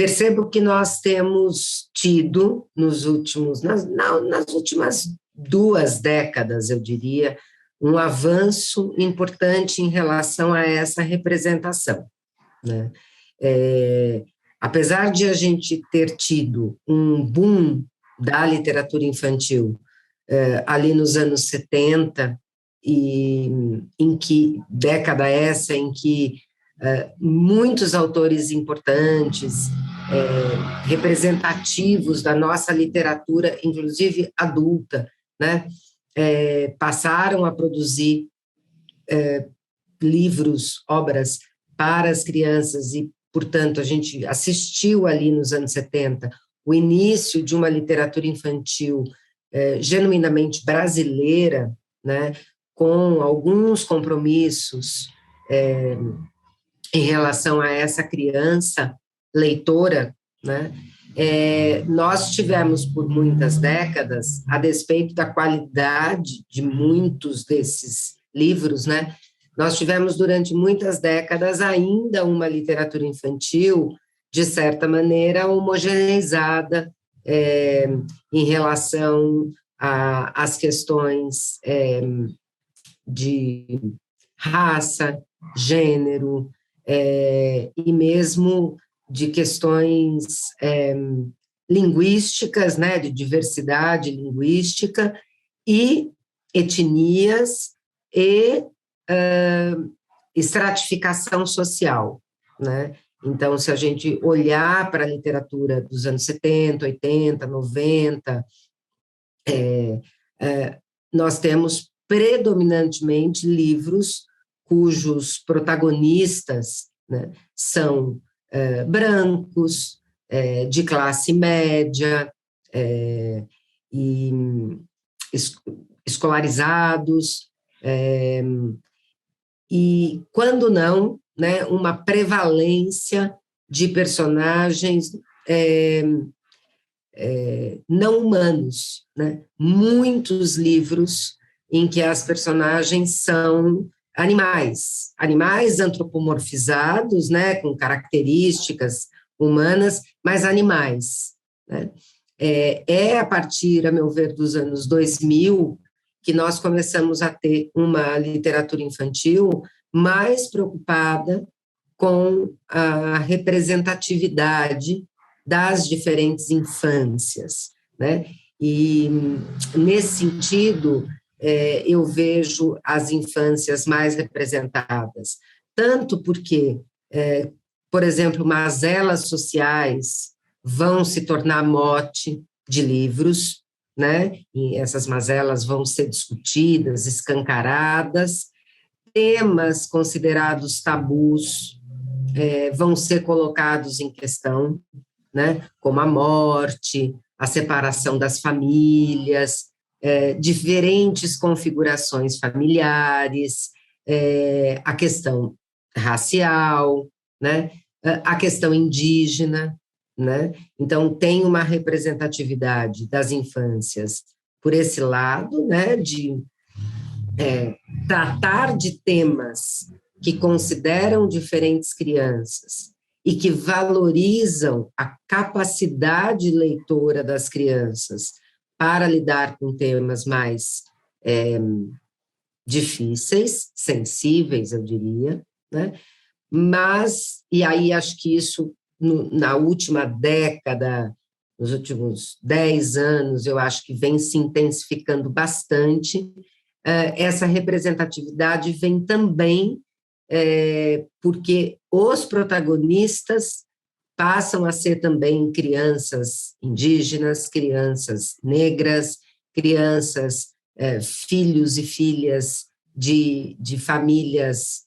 percebo que nós temos tido, nas últimas 2 décadas, eu diria, um avanço importante em relação a essa representação, né? Apesar de a gente ter tido um boom da literatura infantil ali nos anos 70, e em que década essa em que muitos autores importantes, representativos da nossa literatura, inclusive adulta, né, passaram a produzir livros, obras para as crianças e, portanto, a gente assistiu ali nos anos 70 o início de uma literatura infantil genuinamente brasileira, né, com alguns compromissos em relação a essa criança leitora, né? Nós tivemos por muitas décadas, a despeito da qualidade de muitos desses livros, né? Nós tivemos durante muitas décadas ainda uma literatura infantil, de certa maneira, homogeneizada em relação às questões de raça, gênero, e mesmo de questões linguísticas, né, de diversidade linguística e etnias e estratificação social, né? Então, se a gente olhar para a literatura dos anos 70, 80, 90, nós temos predominantemente livros cujos protagonistas, né, são brancos, de classe média, e escolarizados, e, quando não, né, uma prevalência de personagens não humanos, né? Muitos livros em que as personagens são animais antropomorfizados, né, com características humanas, mas animais, né? A partir, a meu ver, dos anos 2000, que nós começamos a ter uma literatura infantil mais preocupada com a representatividade das diferentes infâncias, né? E, nesse sentido, eu vejo as infâncias mais representadas, tanto porque, por exemplo, mazelas sociais vão se tornar mote de livros, né? E essas mazelas vão ser discutidas, escancaradas, temas considerados tabus vão ser colocados em questão, né? Como a morte, a separação das famílias, diferentes configurações familiares, a questão racial, né? A questão indígena, né? Então, tem uma representatividade das infâncias por esse lado, né? De tratar de temas que consideram diferentes crianças e que valorizam a capacidade leitora das crianças para lidar com temas mais difíceis, sensíveis, eu diria, né? Mas, e aí acho que isso, na última década, nos últimos 10 anos, eu acho que vem se intensificando bastante. Essa representatividade vem também porque os protagonistas passam a ser também crianças indígenas, crianças negras, crianças, filhos e filhas de famílias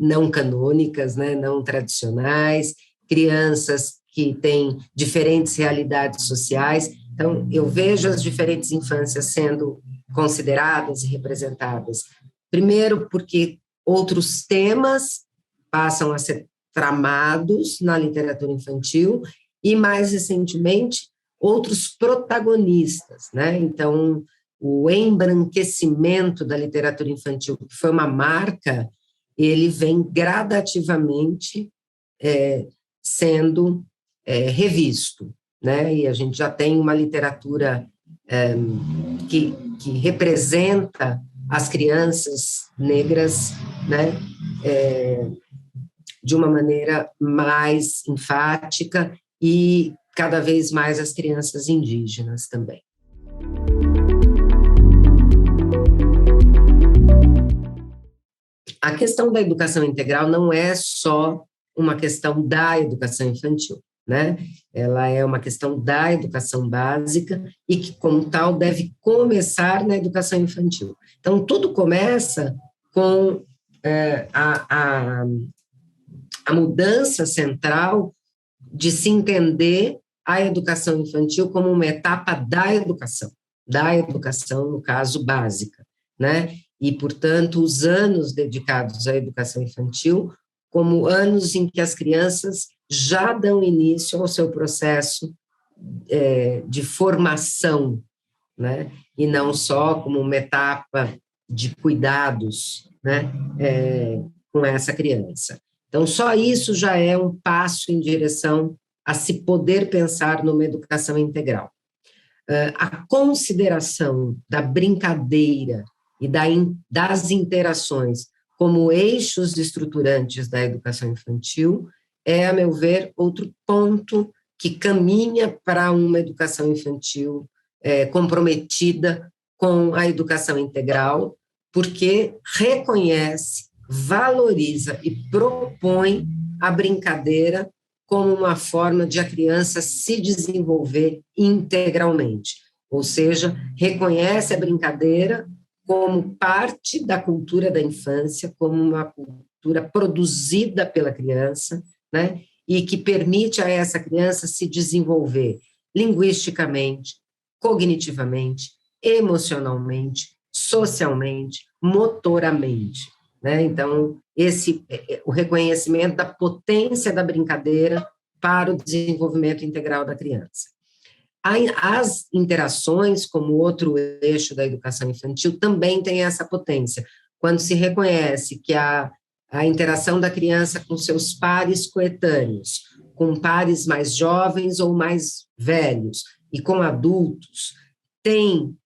não canônicas, né, não tradicionais, crianças que têm diferentes realidades sociais. Então, eu vejo as diferentes infâncias sendo consideradas e representadas. Primeiro, porque outros temas passam a ser tramados na literatura infantil e, mais recentemente, outros protagonistas, né? Então, o embranquecimento da literatura infantil, que foi uma marca, ele vem gradativamente sendo revisto, né? E a gente já tem uma literatura que representa as crianças negras, né? De uma maneira mais enfática e cada vez mais as crianças indígenas também. A questão da educação integral não é só uma questão da educação infantil, né? Ela é uma questão da educação básica e que, como tal, deve começar na educação infantil. Então, tudo começa com a mudança central de se entender a educação infantil como uma etapa da educação, no caso, básica, né? E, portanto, os anos dedicados à educação infantil como anos em que as crianças já dão início ao seu processo de formação, né? E não só como uma etapa de cuidados, né? Com essa criança. Então, só isso já é um passo em direção a se poder pensar numa educação integral. A consideração da brincadeira e das interações como eixos estruturantes da educação infantil é, a meu ver, outro ponto que caminha para uma educação infantil comprometida com a educação integral, porque reconhece, valoriza e propõe a brincadeira como uma forma de a criança se desenvolver integralmente, ou seja, reconhece a brincadeira como parte da cultura da infância, como uma cultura produzida pela criança, né, e que permite a essa criança se desenvolver linguisticamente, cognitivamente, emocionalmente, socialmente, motoramente, né? Então, o reconhecimento da potência da brincadeira para o desenvolvimento integral da criança. As interações, como outro eixo da educação infantil, também tem essa potência. Quando se reconhece que a interação da criança com seus pares coetâneos, com pares mais jovens ou mais velhos, e com adultos, tem,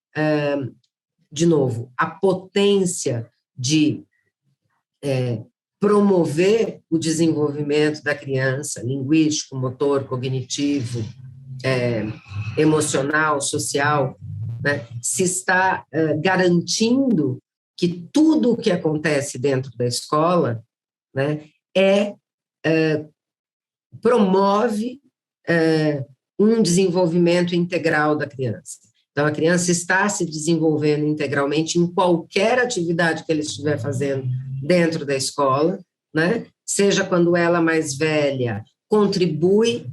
de novo, a potência de promover o desenvolvimento da criança, linguístico, motor, cognitivo, emocional, social, né, se está garantindo que tudo o que acontece dentro da escola, né, promove um desenvolvimento integral da criança. Então, a criança está se desenvolvendo integralmente em qualquer atividade que ele estiver fazendo dentro da escola, né, seja quando ela mais velha contribui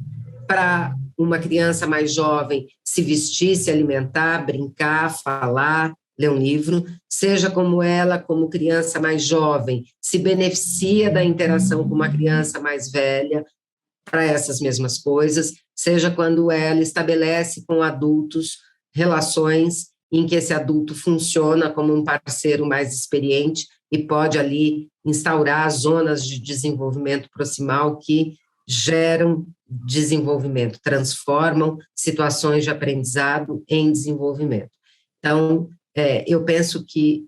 para uma criança mais jovem se vestir, se alimentar, brincar, falar, ler um livro, seja como ela, como criança mais jovem, se beneficia da interação com uma criança mais velha para essas mesmas coisas, seja quando ela estabelece com adultos relações em que esse adulto funciona como um parceiro mais experiente e pode ali instaurar zonas de desenvolvimento proximal que geram desenvolvimento, transformam situações de aprendizado em desenvolvimento. Então, eu penso que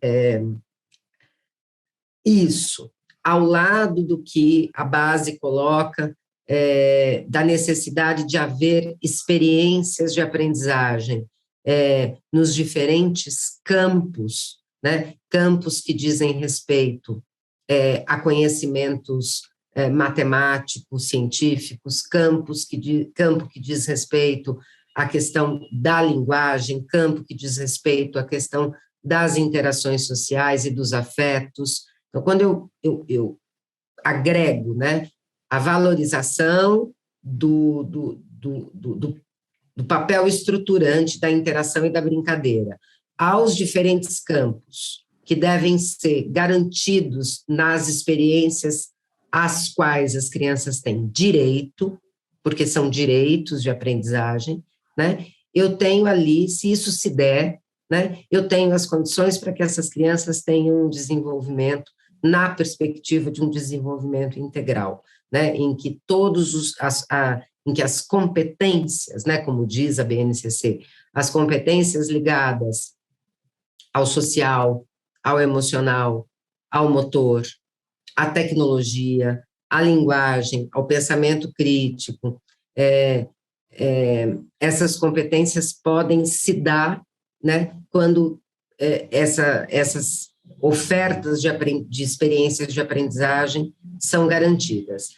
isso, ao lado do que a base coloca, da necessidade de haver experiências de aprendizagem nos diferentes campos, né, campos que dizem respeito a conhecimentos matemáticos, científicos, campo que diz respeito à questão da linguagem, campo que diz respeito à questão das interações sociais e dos afetos. Então, quando eu agrego, né, a valorização do papel estruturante da interação e da brincadeira aos diferentes campos que devem ser garantidos nas experiências às quais as crianças têm direito, porque são direitos de aprendizagem, né? Eu tenho ali, se isso se der, né, eu tenho as condições para que essas crianças tenham um desenvolvimento na perspectiva de um desenvolvimento integral, né, em que em que as competências, né, como diz a BNCC, as competências ligadas ao social, ao emocional, ao motor, à tecnologia, à linguagem, ao pensamento crítico, essas competências podem se dar, né, quando essas ofertas de experiências de aprendizagem são garantidas.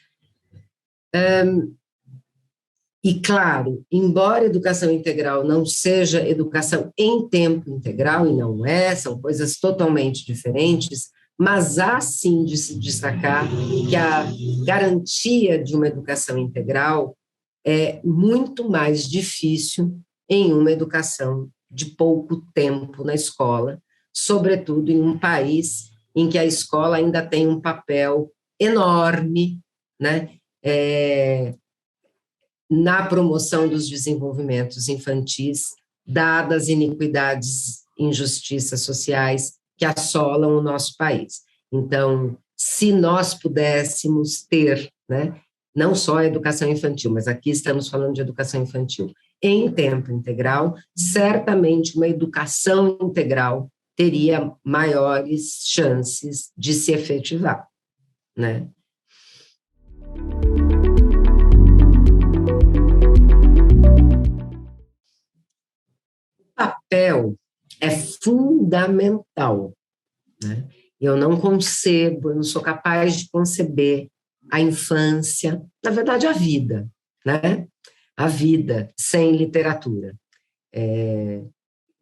E, claro, embora educação integral não seja educação em tempo integral, e não é, são coisas totalmente diferentes, mas há sim de se destacar que a garantia de uma educação integral é muito mais difícil em uma educação de pouco tempo na escola, sobretudo em um país em que a escola ainda tem um papel enorme, né, na promoção dos desenvolvimentos infantis, dadas as iniquidades e injustiças sociais que assolam o nosso país. Então, se nós pudéssemos ter, né, não só a educação infantil, mas aqui estamos falando de educação infantil, em tempo integral, certamente uma educação integral teria maiores chances de se efetivar, né? O papel é fundamental, né? Eu não concebo, eu não sou capaz de conceber a infância, na verdade, a vida, né? A vida sem literatura.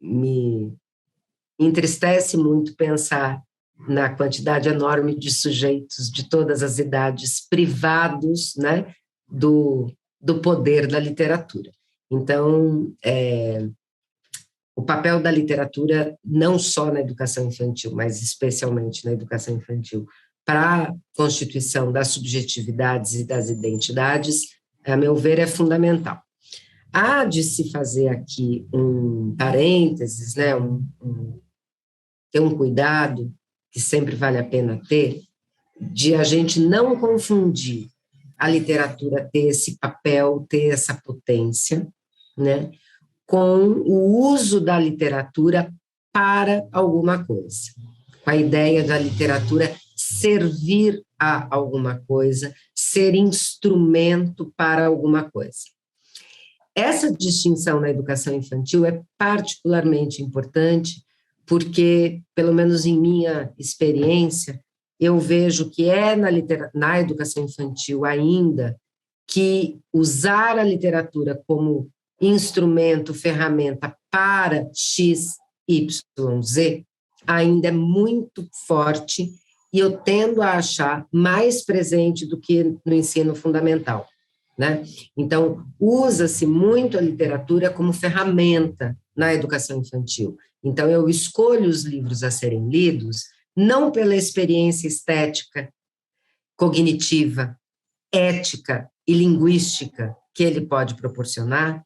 Me entristece muito pensar na quantidade enorme de sujeitos de todas as idades privados, né, do poder da literatura. Então, o papel da literatura, não só na educação infantil, mas especialmente na educação infantil, para a constituição das subjetividades e das identidades, a meu ver, é fundamental. Há de se fazer aqui um parênteses, né, ter um cuidado, que sempre vale a pena ter, de a gente não confundir a literatura ter esse papel, ter essa potência, né, com o uso da literatura para alguma coisa, com a ideia da literatura servir a alguma coisa, ser instrumento para alguma coisa. Essa distinção na educação infantil é particularmente importante porque, pelo menos em minha experiência, eu vejo que é na educação infantil ainda que usar a literatura como instrumento, ferramenta para X, Y, Z, ainda é muito forte e eu tendo a achar mais presente do que no ensino fundamental, né? Então, usa-se muito a literatura como ferramenta na educação infantil. Então, eu escolho os livros a serem lidos não pela experiência estética, cognitiva, ética e linguística que ele pode proporcionar,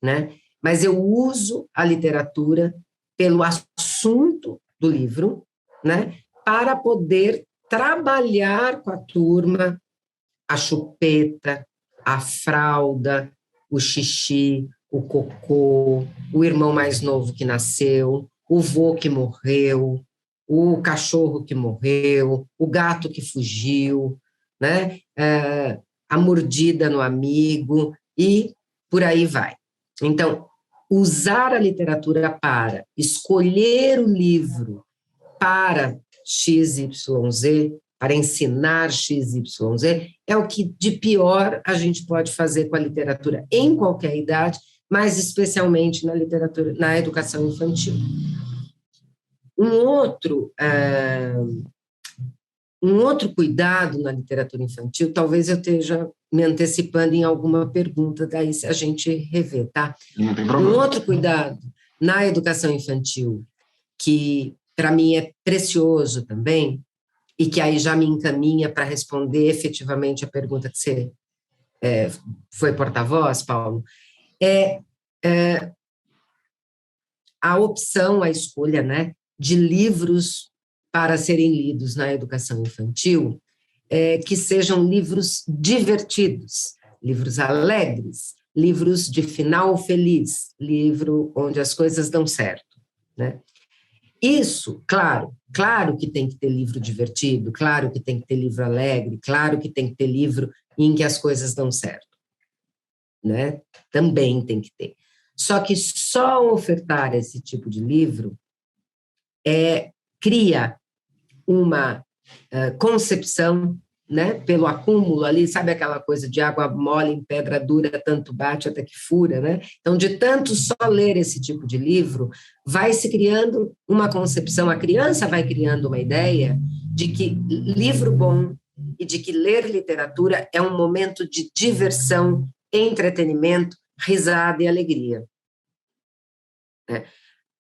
né? Mas eu uso a literatura pelo assunto do livro, né? Para poder trabalhar com a turma a chupeta, a fralda, o xixi, o cocô, o irmão mais novo que nasceu, o vô que morreu, o cachorro que morreu, o gato que fugiu, né? A mordida no amigo e por aí vai. Então, usar a literatura para escolher o livro para XYZ, para ensinar XYZ, é o que de pior a gente pode fazer com a literatura em qualquer idade, mas especialmente na literatura, na educação infantil. Um outro cuidado na literatura infantil, talvez eu esteja me antecipando em alguma pergunta, daí a gente revê, tá? Não tem problema. Um outro cuidado na educação infantil, que para mim é precioso também, e que aí já me encaminha para responder efetivamente a pergunta que você foi porta-voz, Paulo, é a opção, a escolha, né, de livros para serem lidos na educação infantil, que sejam livros divertidos, livros alegres, livros de final feliz, livro onde as coisas dão certo, né? Isso, claro que tem que ter livro divertido, claro que tem que ter livro alegre, claro que tem que ter livro em que as coisas dão certo, né? Também tem que ter. Só que só ofertar esse tipo de livro cria uma concepção, né, pelo acúmulo ali, sabe aquela coisa de água mole em pedra dura, tanto bate até que fura, né? Então, de tanto só ler esse tipo de livro, vai se criando uma concepção, a criança vai criando uma ideia de que livro bom e de que ler literatura é um momento de diversão, entretenimento, risada e alegria.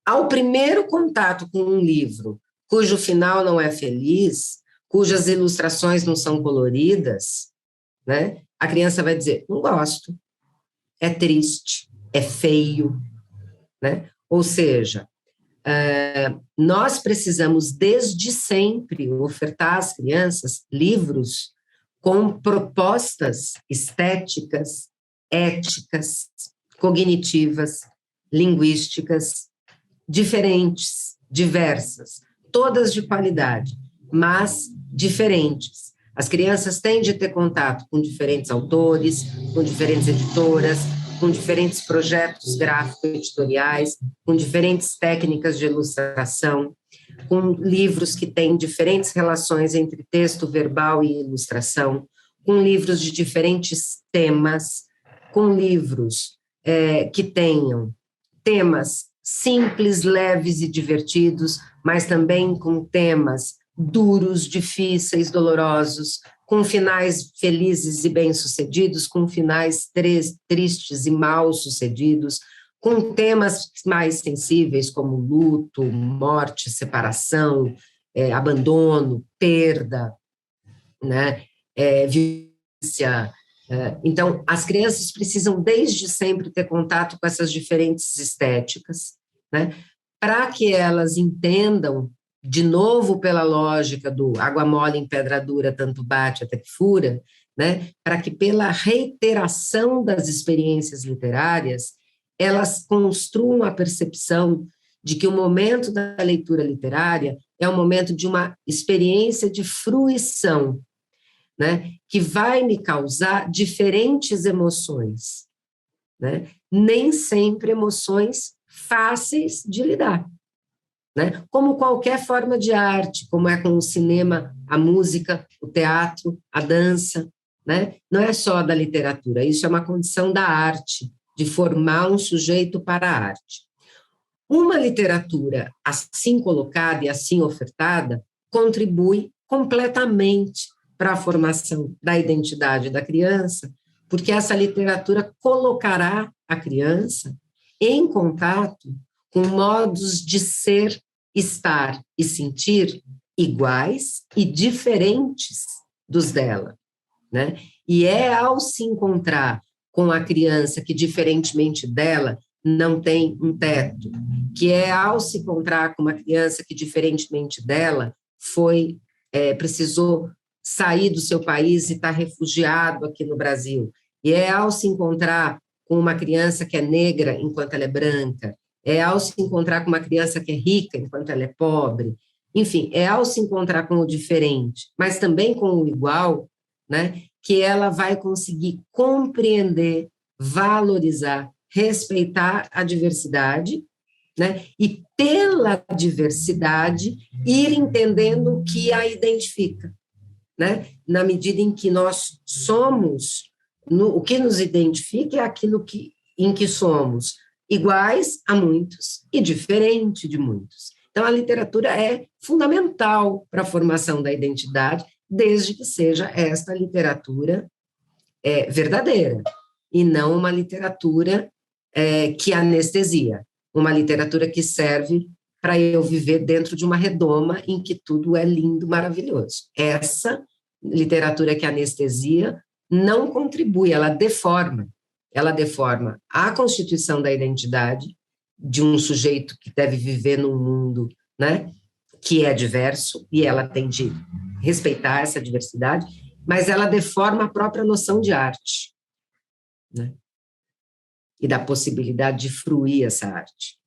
Ao primeiro contato com um livro cujo final não é feliz, cujas ilustrações não são coloridas, né? A criança vai dizer, não gosto, é triste, é feio, né? Ou seja, nós precisamos desde sempre ofertar às crianças livros com propostas estéticas, éticas, cognitivas, linguísticas, diferentes, diversas, todas de qualidade, mas diferentes. As crianças têm de ter contato com diferentes autores, com diferentes editoras, com diferentes projetos gráfico-editoriais, com diferentes técnicas de ilustração, com livros que têm diferentes relações entre texto verbal e ilustração, com livros de diferentes temas, com livros que tenham temas simples, leves e divertidos, mas também com temas duros, difíceis, dolorosos, com finais felizes e bem-sucedidos, com finais tristes e mal-sucedidos, com temas mais sensíveis como luto, morte, separação, abandono, perda, né, violência. Então, as crianças precisam desde sempre ter contato com essas diferentes estéticas, né, para que elas entendam, de novo pela lógica do água mole em pedra dura, tanto bate até que fura, né, para que pela reiteração das experiências literárias, elas construam a percepção de que o momento da leitura literária é um momento de uma experiência de fruição, né, que vai me causar diferentes emoções, né, nem sempre emoções fáceis de lidar, né, como qualquer forma de arte, como é com o cinema, a música, o teatro, a dança, né, não é só da literatura, isso é uma condição da arte, de formar um sujeito para a arte. Uma literatura assim colocada e assim ofertada contribui completamente para a formação da identidade da criança, porque essa literatura colocará a criança em contato com modos de ser, estar e sentir iguais e diferentes dos dela, né? E é ao se encontrar com a criança que, diferentemente dela, não tem um teto, que é ao se encontrar com uma criança que, diferentemente dela, precisou sair do seu país e está refugiado aqui no Brasil, e é ao se encontrar com uma criança que é negra enquanto ela é branca, é ao se encontrar com uma criança que é rica enquanto ela é pobre, enfim, é ao se encontrar com o diferente, mas também com o igual, né, que ela vai conseguir compreender, valorizar, respeitar a diversidade, né, e pela diversidade ir entendendo o que a identifica, né, na medida em que nós somos, o que nos identifica é aquilo em que somos iguais a muitos e diferente de muitos. Então, a literatura é fundamental para a formação da identidade, desde que seja esta literatura verdadeira, e não uma literatura que anestesia, uma literatura que serve para eu viver dentro de uma redoma em que tudo é lindo, maravilhoso. Essa literatura que anestesia não contribui, ela deforma a constituição da identidade de um sujeito que deve viver num mundo, né, que é diverso, e ela tem de respeitar essa diversidade, mas ela deforma a própria noção de arte, né? E da possibilidade de fruir essa arte.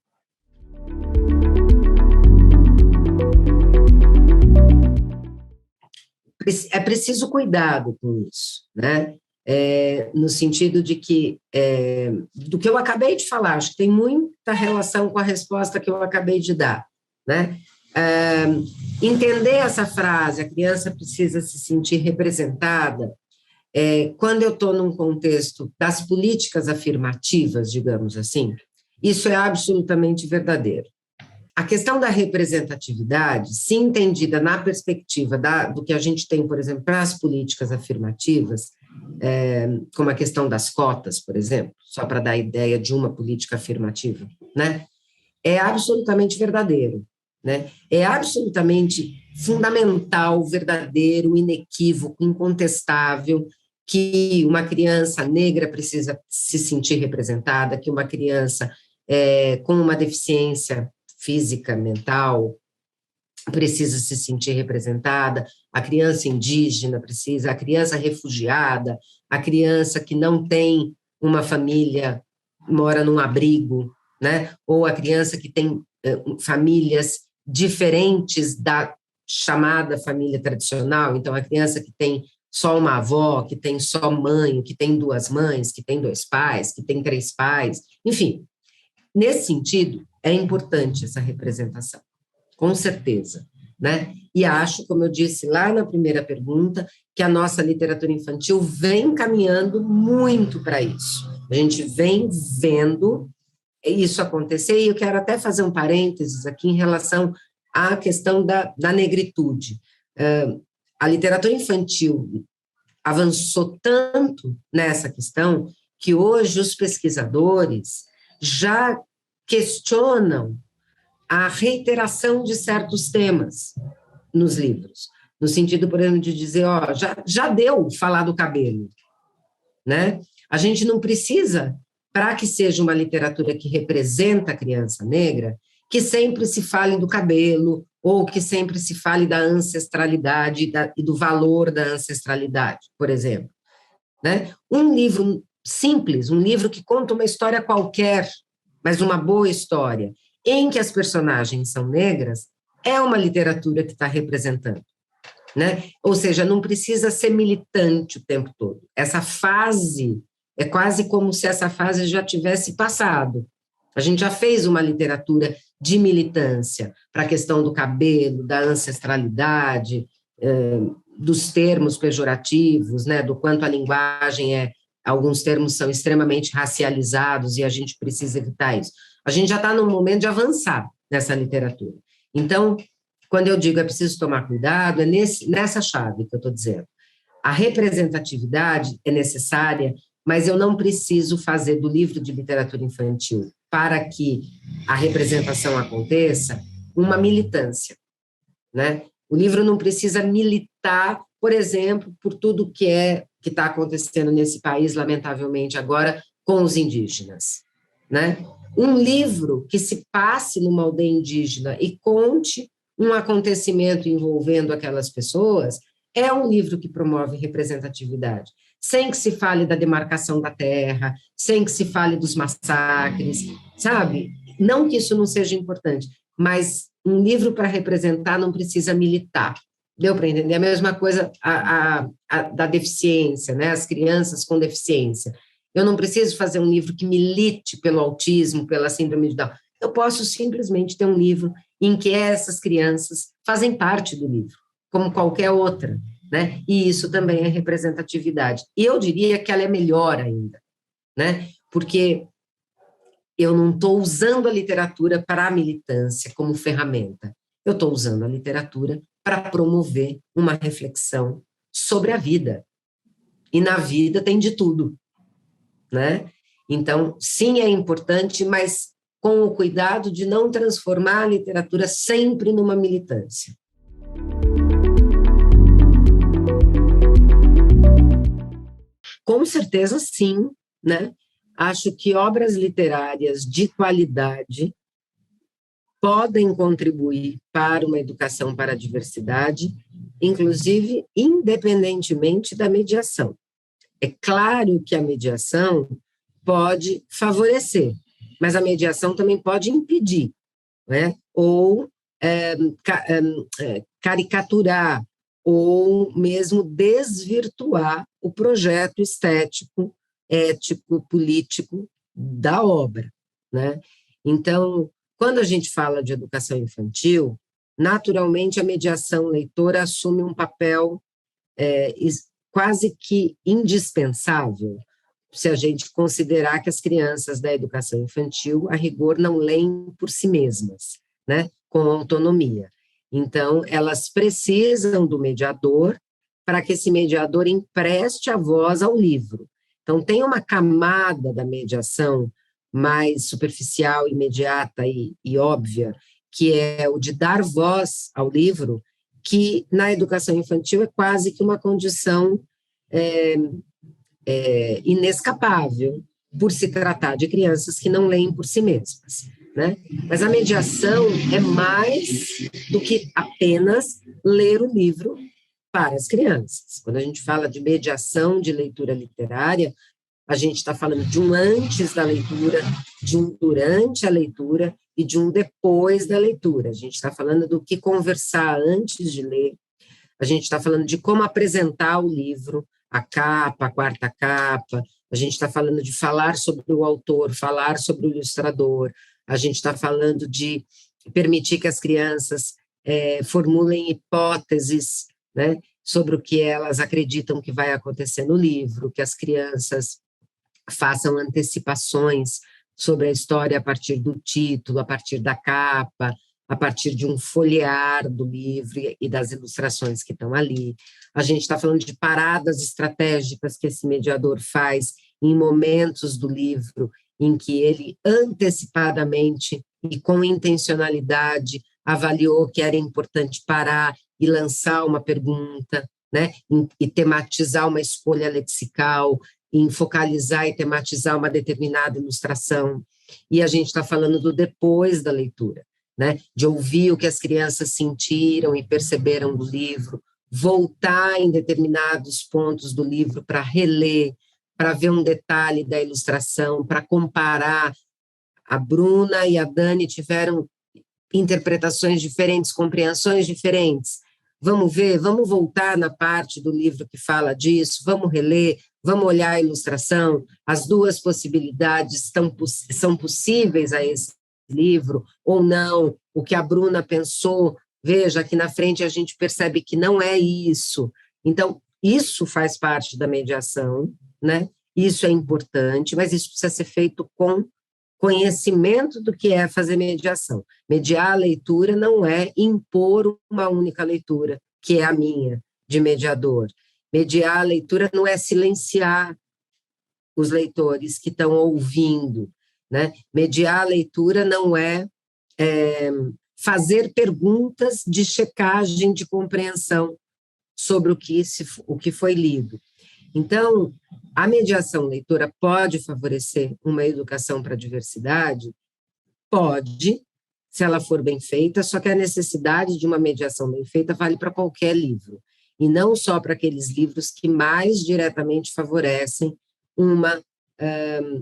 É preciso cuidado com isso, né? No sentido de que, do que eu acabei de falar, acho que tem muita relação com a resposta que eu acabei de dar, né? Entender essa frase, a criança precisa se sentir representada, quando eu estou num contexto das políticas afirmativas, digamos assim, isso é absolutamente verdadeiro. A questão da representatividade, se entendida na perspectiva do que a gente tem, por exemplo, para as políticas afirmativas, como a questão das cotas, por exemplo, só para dar a ideia de uma política afirmativa, né? É absolutamente verdadeiro, né? É absolutamente fundamental, verdadeiro, inequívoco, incontestável, que uma criança negra precisa se sentir representada, que uma criança com uma deficiência física, mental, precisa se sentir representada, a criança indígena precisa, a criança refugiada, a criança que não tem uma família, mora num abrigo, né? Ou a criança que tem famílias diferentes da chamada família tradicional, então a criança que tem só uma avó, que tem só mãe, que tem duas mães, que tem dois pais, que tem três pais, enfim, nesse sentido, é importante essa representação, com certeza, né? E acho, como eu disse lá na primeira pergunta, que a nossa literatura infantil vem caminhando muito para isso. A gente vem vendo isso acontecer, e eu quero até fazer um parênteses aqui em relação à questão da negritude. A literatura infantil avançou tanto nessa questão que hoje os pesquisadores já questionam a reiteração de certos temas nos livros, no sentido, por exemplo, de dizer, já deu falar do cabelo, né? A gente não precisa, para que seja uma literatura que representa a criança negra, que sempre se fale do cabelo, ou que sempre se fale da ancestralidade e do valor da ancestralidade, por exemplo, né? Um livro simples, um livro que conta uma história qualquer, mas uma boa história, em que as personagens são negras, é uma literatura que está representando, né? Ou seja, não precisa ser militante o tempo todo. Essa fase, é quase como se essa fase já tivesse passado. A gente já fez uma literatura de militância para a questão do cabelo, da ancestralidade, dos termos pejorativos, né? Do quanto a linguagem alguns termos são extremamente racializados e a gente precisa evitar isso. A gente já está num momento de avançar nessa literatura. Então, quando eu digo é preciso tomar cuidado, é nessa chave que eu estou dizendo. A representatividade é necessária, mas eu não preciso fazer do livro de literatura infantil, para que a representação aconteça, uma militância, né? O livro não precisa militar, por exemplo, por tudo que está acontecendo nesse país, lamentavelmente, agora, com os indígenas, né? Um livro que se passe numa aldeia indígena e conte um acontecimento envolvendo aquelas pessoas é um livro que promove representatividade, sem que se fale da demarcação da terra, sem que se fale dos massacres, sabe? Não que isso não seja importante, mas um livro para representar não precisa militar. Deu para entender? A mesma coisa da deficiência, né? As crianças com deficiência. Eu não preciso fazer um livro que milite pelo autismo, pela síndrome de Down. Eu posso simplesmente ter um livro em que essas crianças fazem parte do livro, como qualquer outra, né? E isso também é representatividade. E eu diria que ela é melhor ainda, né? Porque eu não estou usando a literatura para a militância como ferramenta. Eu estou usando a literatura para promover uma reflexão sobre a vida. E na vida tem de tudo, né? Então, sim, é importante, mas com o cuidado de não transformar a literatura sempre numa militância. Com certeza, sim, né? Acho que obras literárias de qualidade podem contribuir para uma educação para a diversidade, inclusive independentemente da mediação. É claro que a mediação pode favorecer, mas a mediação também pode impedir, né? Ou caricaturar, ou mesmo desvirtuar o projeto estético, ético, político da obra, né? Então, quando a gente fala de educação infantil, naturalmente a mediação leitora assume um papel quase que indispensável, se a gente considerar que as crianças da educação infantil, a rigor, não leem por si mesmas, né, com autonomia. Então, elas precisam do mediador para que esse mediador empreste a voz ao livro. Então, tem uma camada da mediação mais superficial, imediata e óbvia, que é o de dar voz ao livro, que na educação infantil é quase que uma condição inescapável, por se tratar de crianças que não leem por si mesmas, né? Mas a mediação é mais do que apenas ler o livro para as crianças. Quando a gente fala de mediação de leitura literária, a gente está falando de um antes da leitura, de um durante a leitura e de um depois da leitura. A gente está falando do que conversar antes de ler, a gente está falando de como apresentar o livro, a capa, a quarta capa, a gente está falando de falar sobre o autor, falar sobre o ilustrador, a gente está falando de permitir que as crianças formulem hipóteses, né, sobre o que elas acreditam que vai acontecer no livro, que as crianças façam antecipações sobre a história a partir do título, a partir da capa, a partir de um folhear do livro e das ilustrações que estão ali. A gente está falando de paradas estratégicas que esse mediador faz em momentos do livro em que ele antecipadamente e com intencionalidade avaliou que era importante parar e lançar uma pergunta, né, e tematizar uma escolha lexical, em focalizar e tematizar uma determinada ilustração. E a gente está falando do depois da leitura, né, de ouvir o que as crianças sentiram e perceberam do livro, voltar em determinados pontos do livro para reler, para ver um detalhe da ilustração, para comparar. A Bruna e a Dani tiveram interpretações diferentes, compreensões diferentes. Vamos ver, vamos voltar na parte do livro que fala disso, vamos reler, vamos olhar a ilustração, as duas possibilidades são possíveis a esse livro ou não, o que a Bruna pensou, veja, aqui na frente a gente percebe que não é isso. Então, isso faz parte da mediação, né? Isso é importante, mas isso precisa ser feito com conhecimento do que é fazer mediação. Mediar a leitura não é impor uma única leitura, que é a minha, de mediador. Mediar a leitura não é silenciar os leitores que estão ouvindo, né? Mediar a leitura não é fazer perguntas de checagem de compreensão sobre o que foi lido. Então, a mediação leitora pode favorecer uma educação para a diversidade? Pode, se ela for bem feita, só que a necessidade de uma mediação bem feita vale para qualquer livro, e não só para aqueles livros que mais diretamente favorecem uma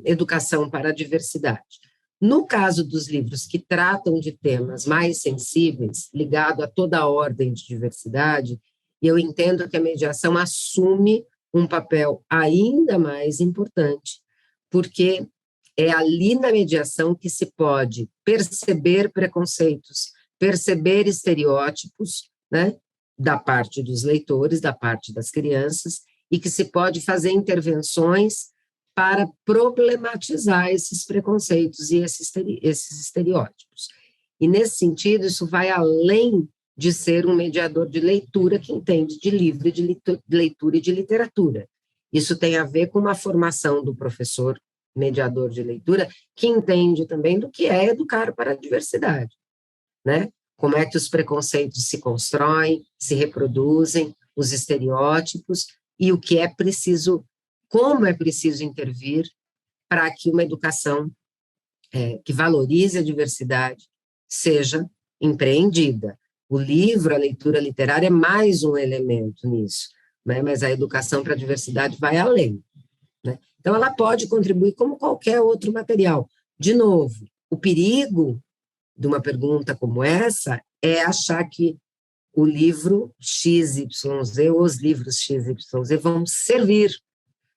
educação para a diversidade. No caso dos livros que tratam de temas mais sensíveis, ligado a toda a ordem de diversidade, eu entendo que a mediação assume um papel ainda mais importante, porque é ali na mediação que se pode perceber preconceitos, perceber estereótipos, né, da parte dos leitores, da parte das crianças, e que se pode fazer intervenções para problematizar esses preconceitos e esses estereótipos. E, nesse sentido, isso vai além de ser um mediador de leitura que entende de livro, de leitura e de literatura. Isso tem a ver com uma formação do professor mediador de leitura, que entende também do que é educar para a diversidade, né? Como é que os preconceitos se constroem, se reproduzem, os estereótipos, e o que é preciso, como é preciso intervir para que uma educação que valorize a diversidade seja empreendida. O livro, a leitura literária é mais um elemento nisso, né? Mas a educação para a diversidade vai além. né? Então, ela pode contribuir como qualquer outro material. De novo, o perigo de uma pergunta como essa é achar que o livro XYZ, ou os livros XYZ, vão servir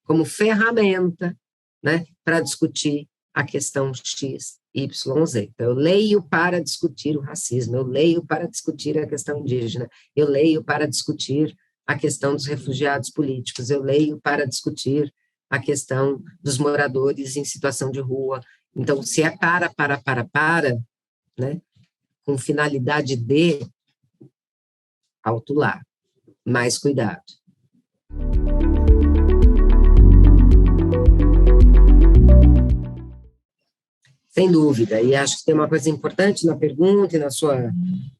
como ferramenta, né, para discutir a questão XYZ. Então, eu leio para discutir o racismo, eu leio para discutir a questão indígena, eu leio para discutir a questão dos refugiados políticos, eu leio para discutir a questão dos moradores em situação de rua. Então, se é para, né, com finalidade de, alto lá, mais cuidado. Sem dúvida, e acho que tem uma coisa importante na pergunta e no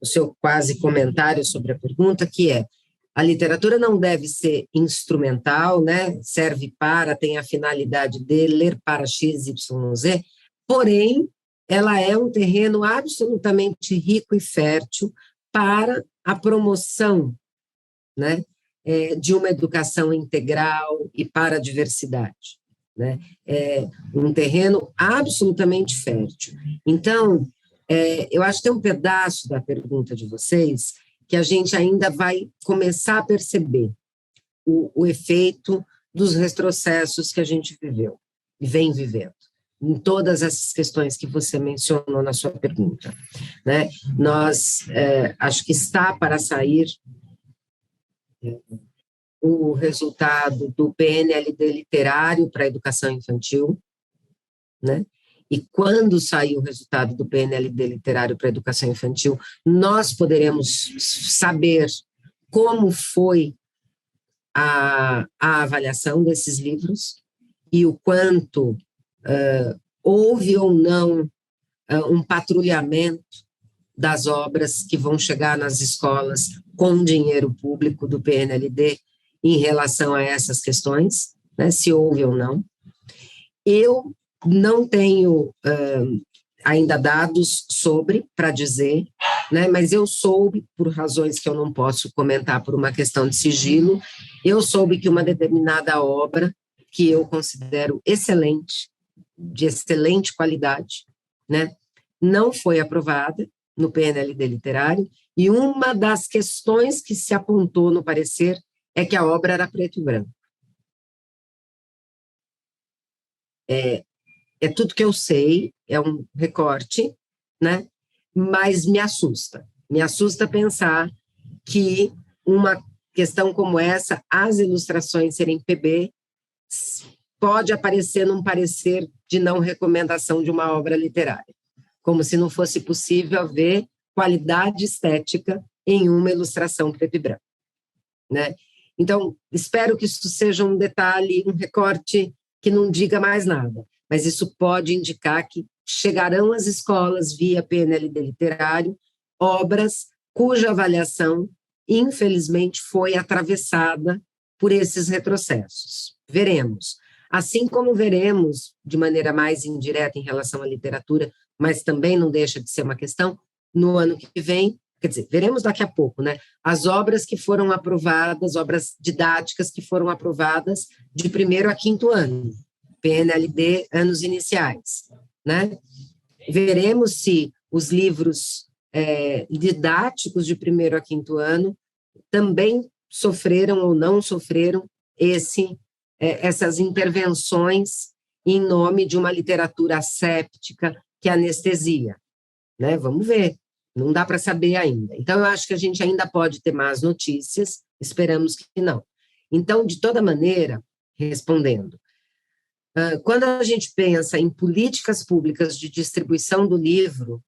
seu quase comentário sobre a pergunta, que é: a literatura não deve ser instrumental, né? Serve para, tem a finalidade de ler para X, Y, Z, porém, ela é um terreno absolutamente rico e fértil para a promoção, né, de uma educação integral e para a diversidade, né? É um terreno absolutamente fértil. Então, eu acho que tem um pedaço da pergunta de vocês que a gente ainda vai começar a perceber o efeito dos retrocessos que a gente viveu e vem vivendo, em todas essas questões que você mencionou na sua pergunta, né? Nós, acho que está para sair o resultado do PNLD literário para a educação infantil, né? E quando sair o resultado do PNLD literário para a educação infantil, nós poderemos saber como foi a avaliação desses livros e o quanto houve ou não um patrulhamento das obras que vão chegar nas escolas com dinheiro público do PNLD em relação a essas questões, né, se houve ou não. Eu não tenho ainda dados sobre, para dizer, né, mas eu soube, por razões que eu não posso comentar por uma questão de sigilo, eu soube que uma determinada obra, que eu considero excelente, de excelente qualidade, né, não foi aprovada no PNLD literário, e uma das questões que se apontou no parecer é que a obra era preto e branco. É tudo que eu sei, é um recorte, né? Mas me assusta pensar que uma questão como essa, as ilustrações serem PB, pode aparecer num parecer de não recomendação de uma obra literária, como se não fosse possível haver qualidade estética em uma ilustração preto e branco, né? Então, espero que isso seja um detalhe, um recorte que não diga mais nada, mas isso pode indicar que chegarão às escolas via PNLD literário obras cuja avaliação, infelizmente, foi atravessada por esses retrocessos. Veremos. Assim como veremos, de maneira mais indireta em relação à literatura, mas também não deixa de ser uma questão, no ano que vem, quer dizer, veremos daqui a pouco, né? As obras que foram aprovadas, obras didáticas que foram aprovadas de 1º a 5º ano, PNLD, anos iniciais, né? Veremos se os livros didáticos de 1º a 5º ano também sofreram ou não sofreram essas intervenções em nome de uma literatura asséptica que anestesia, né? Vamos ver. Não dá para saber ainda. Então, eu acho que a gente ainda pode ter más notícias, esperamos que não. Então, de toda maneira, respondendo, quando a gente pensa em políticas públicas de distribuição do livro,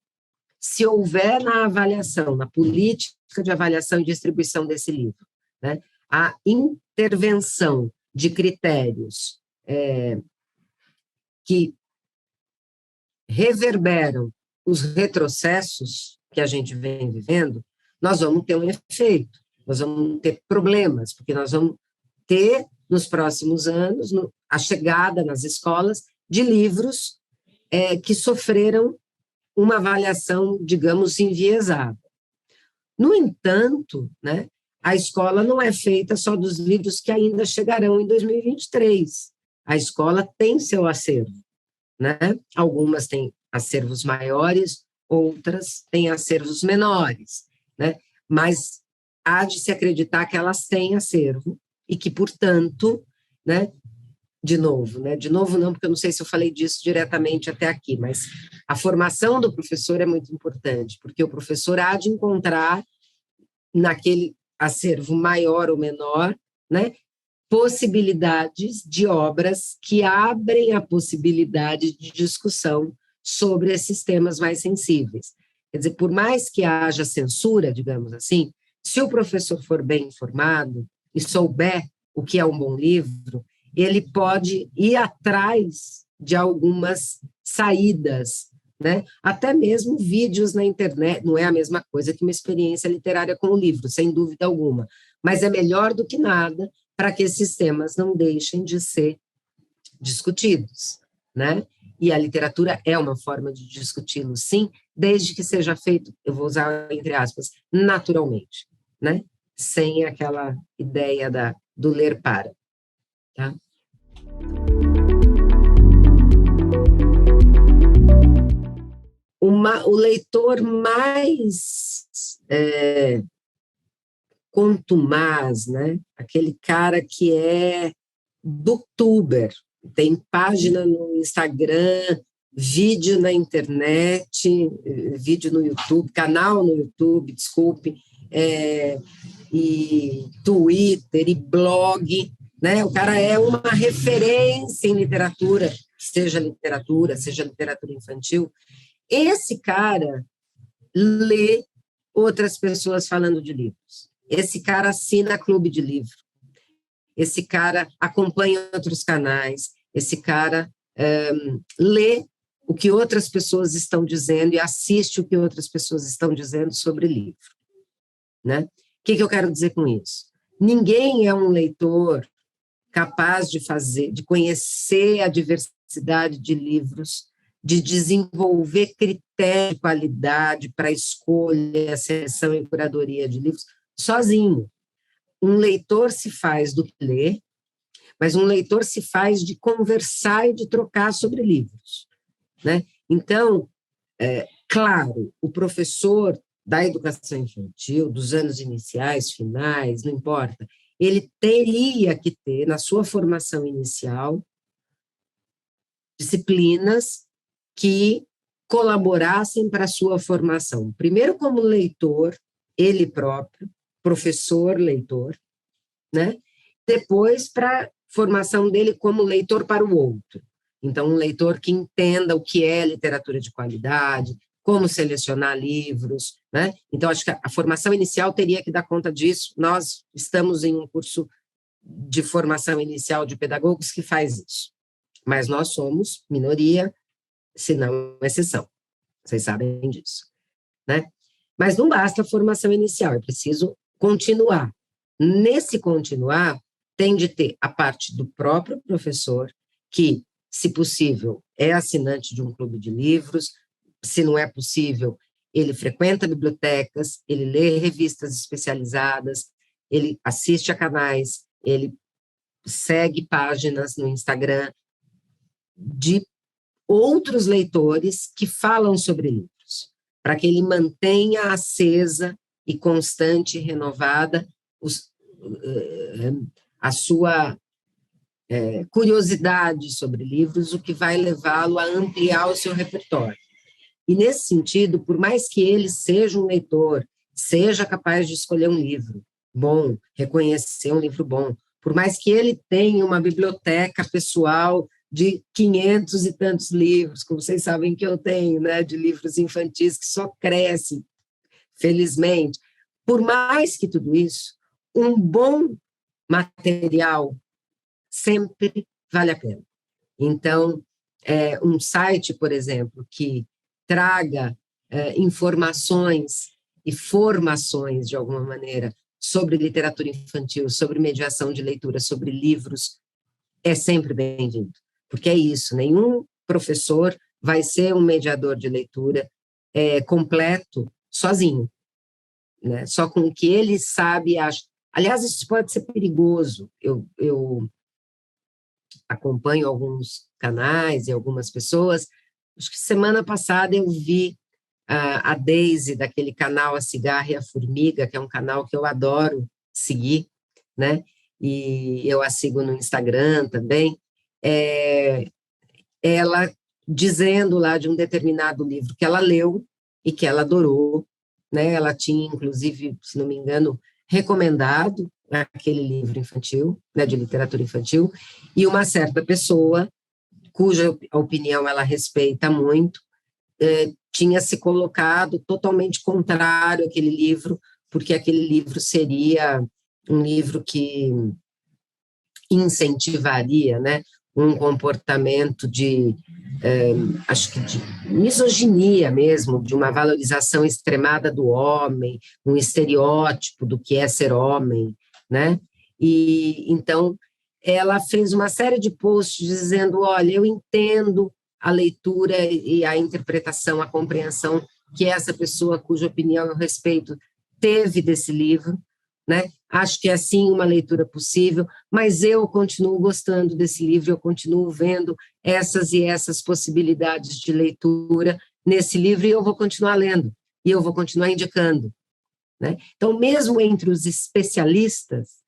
se houver na avaliação, na política de avaliação e distribuição desse livro, né, a intervenção de critérios que reverberam os retrocessos que a gente vem vivendo, nós vamos ter um efeito, nós vamos ter problemas, porque nós vamos ter, nos próximos anos, a chegada nas escolas de livros que sofreram uma avaliação, digamos, enviesada. No entanto, né, a escola não é feita só dos livros que ainda chegarão em 2023. A escola tem seu acervo, né? Algumas têm acervos maiores, outras têm acervos menores, né? Mas há de se acreditar que elas têm acervo e que, portanto, né? De novo, né? De novo não, porque eu não sei se eu falei disso diretamente até aqui, mas a formação do professor é muito importante, porque o professor há de encontrar naquele acervo maior ou menor, né? Possibilidades de obras que abrem a possibilidade de discussão sobre esses temas mais sensíveis. Quer dizer, por mais que haja censura, digamos assim, se o professor for bem informado e souber o que é um bom livro, ele pode ir atrás de algumas saídas, né? Até mesmo vídeos na internet, não é a mesma coisa que uma experiência literária com o livro, sem dúvida alguma, mas é melhor do que nada para que esses temas não deixem de ser discutidos, né? E a literatura é uma forma de discuti-los, sim, desde que seja feito, eu vou usar entre aspas, naturalmente, né? Sem aquela ideia do ler para, tá? O leitor mais contumaz, né? Aquele cara que é booktuber, tem página no Instagram, vídeo na internet, vídeo no YouTube, canal no YouTube, desculpe, e Twitter e blog, né? O cara é uma referência em literatura, seja literatura infantil. Esse cara lê outras pessoas falando de livros. Esse cara assina clube de livro. Esse cara acompanha outros canais. Esse cara lê o que outras pessoas estão dizendo e assiste o que outras pessoas estão dizendo sobre livro, né? O que eu quero dizer com isso? Ninguém é um leitor capaz de conhecer a diversidade de livros, de desenvolver critério de qualidade para escolha, seleção e curadoria de livros sozinho. Um leitor se faz do que lê, mas um leitor se faz de conversar e de trocar sobre livros, né? Então, claro, o professor da educação infantil, dos anos iniciais, finais, não importa, ele teria que ter, na sua formação inicial, disciplinas que colaborassem para a sua formação. Primeiro, como leitor, ele próprio, professor, leitor, né? Depois, para a formação dele como leitor para o outro. Então, um leitor que entenda o que é literatura de qualidade, como selecionar livros, né? Então, acho que a formação inicial teria que dar conta disso. Nós estamos em um curso de formação inicial de pedagogos que faz isso. Mas nós somos minoria, se não exceção. Vocês sabem disso, né? Mas não basta a formação inicial, é preciso continuar. Nesse continuar, tem de ter a parte do próprio professor, que, se possível, é assinante de um clube de livros, se não é possível, ele frequenta bibliotecas, ele lê revistas especializadas, ele assiste a canais, ele segue páginas no Instagram de outros leitores que falam sobre livros, para que ele mantenha acesa e constante e renovada a sua curiosidade sobre livros, o que vai levá-lo a ampliar o seu repertório. E, nesse sentido, por mais que ele seja um leitor, seja capaz de escolher um livro bom, reconhecer um livro bom, por mais que ele tenha uma biblioteca pessoal de 500 e tantos livros, como vocês sabem que eu tenho, né, de livros infantis que só crescem, felizmente. Por mais que tudo isso, um bom material sempre vale a pena. Então, um site, por exemplo, que traga informações e formações, de alguma maneira, sobre literatura infantil, sobre mediação de leitura, sobre livros, é sempre bem-vindo. Porque é isso, nenhum professor vai ser um mediador de leitura completo sozinho, né? Só com o que ele sabe e acha. Aliás, isso pode ser perigoso. acompanho alguns canais e algumas pessoas. Acho que semana passada eu vi a Daisy, daquele canal A Cigarra e a Formiga, que é um canal que eu adoro seguir, né? E eu a sigo no Instagram também, ela dizendo lá de um determinado livro que ela leu e que ela adorou, né? Ela tinha, inclusive, se não me engano, recomendado aquele livro infantil, né, de literatura infantil, e uma certa pessoa, cuja opinião ela respeita muito, tinha se colocado totalmente contrário àquele livro, porque aquele livro seria um livro que incentivaria, né, um comportamento de, acho que de misoginia mesmo, de uma valorização extremada do homem, um estereótipo do que é ser homem, né? E então ela fez uma série de posts dizendo, olha, eu entendo a leitura e a interpretação, a compreensão que essa pessoa cuja opinião eu respeito teve desse livro, né? Acho que é sim uma leitura possível, mas eu continuo gostando desse livro, eu continuo vendo essas e essas possibilidades de leitura nesse livro e eu vou continuar lendo, e eu vou continuar indicando, né? Então, mesmo entre os especialistas,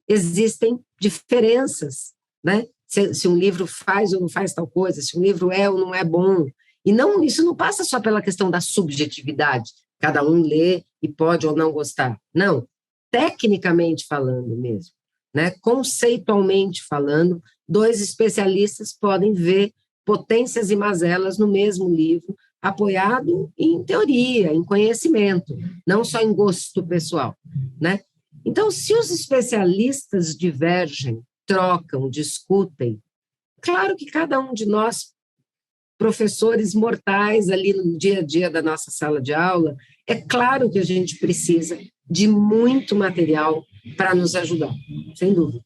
existem diferenças, né? Se um livro faz ou não faz tal coisa, se um livro é ou não é bom. E não, isso não passa só pela questão da subjetividade, cada um lê e pode ou não gostar. Não, tecnicamente falando mesmo, né? Conceitualmente falando, dois especialistas podem ver potências e mazelas no mesmo livro, apoiado em teoria, em conhecimento, não só em gosto pessoal, né? Então, se os especialistas divergem, trocam, discutem, claro que cada um de nós, professores mortais ali no dia a dia da nossa sala de aula, é claro que a gente precisa de muito material para nos ajudar, sem dúvida.